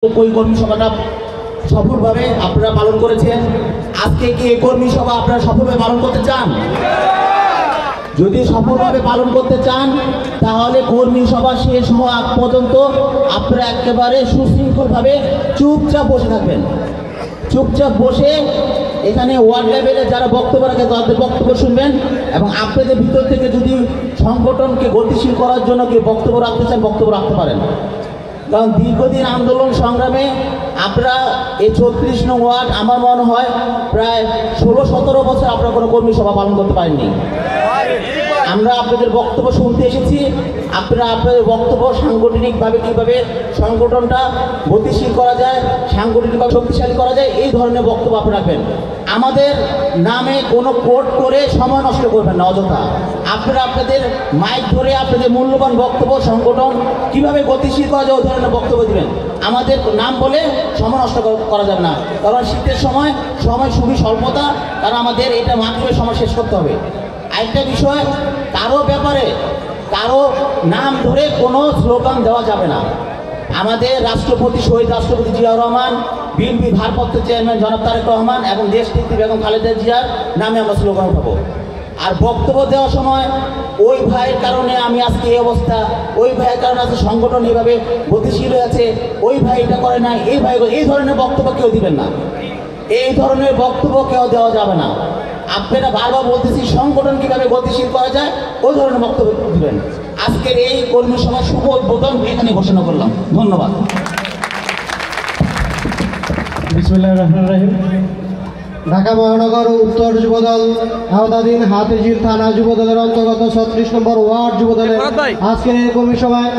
ওই কর্মী সভাটা সফলভাবে আপনারা পালন করেছেন। আজকে কি এই কর্মী সভা আপনারা সফলভাবে পালন করতে চান? যদি সফলভাবে পালন করতে চান তাহলে কর্মী সভা শেষ হওয়া আগ পর্যন্ত আপনারা একেবারে সুশৃঙ্খলভাবে চুপচাপ বসে থাকবেন। চুপচাপ বসে এখানে ওয়ার্ড লেভেলে যারা বক্তব্য রাখে তাদের বক্তব্য শুনবেন এবং আপনাদের ভিতর থেকে যদি সংগঠনকে গতিশীল করার জন্য কেউ বক্তব্য রাখতে চান বক্তব্য রাখতে পারেন। কারণ দীর্ঘদিন আন্দোলন সংগ্রামে আপনারা এই ৩৬ নং ওয়ার্ড আমার মনে হয় প্রায় ১৬-১৭ বছর আপনারা কোনো কর্মী সভা পালন করতে পারেননি। আমরা আপনাদের বক্তব্য শুনতে এসেছি। আপনারা আপনাদের বক্তব্য সাংগঠনিকভাবে কীভাবে সংগঠনটা গতিশীল করা যায়, সাংগঠনিকভাবে শক্তিশালী করা যায়, এই ধরনের বক্তব্য আপনারা রাখবেন। আমাদের নামে কোনো কোট করে সময় নষ্ট করবেন না অযথা। আপনারা আপনাদের মাইক ধরে আপনাদের মূল্যবান বক্তব্য সংগঠন কীভাবে গতিশীল করা যায় ওই ধরনের বক্তব্য দেবেন। আমাদের নাম বলে সময় নষ্ট করা যাবে না, কারণ শীতের সময় খুবই স্বল্পতা, কারণ আমাদের এটা মাধ্যমে সময় শেষ করতে হবে। আরেকটা বিষয়, কারো ব্যাপারে কারো নাম ধরে কোনো স্লোগান দেওয়া যাবে না। আমাদের রাষ্ট্রপতি শহীদ রাষ্ট্রপতি জিয়াউর রহমান, বিএনপি ভারপ্রাপ্ত চেয়ারম্যান জনাব তারেক রহমান এবং দেশনেত্রী বেগম খালেদা জিয়ার নামে আমরা স্লোগান উঠাবো। আর বক্তব্য দেওয়ার সময় ওই ভাইয়ের কারণে আমি আজকে এই অবস্থা, ওই ভাইয়ের কারণে আজকে সংগঠন এইভাবে গতিশীল হয়ে আছে, ওই ভাই এটা করে না, এই ভাই, এই ধরনের বক্তব্য কেউ দিবেন না। এই ধরনের বক্তব্য কেউ দেওয়া যাবে না। আপনারা বারবার বলতেছি সংগঠন কীভাবে গতিশীল করা যায় ওই ধরনের বক্তব্য দিবেন। আজকের এই কর্মী সভার শুভ উদ্বোধন এখানে ঘোষণা করলাম। ধন্যবাদ। বিসমিল্লাহির রহমানির রহিম। ঢাকা মহানগর উত্তর যুবদল আওতাধীন হাতিঝিল থানা যুবদলের অন্তর্গত ৩৬ নম্বর ওয়ার্ড যুবদলের আজকের এই কর্মী সভায়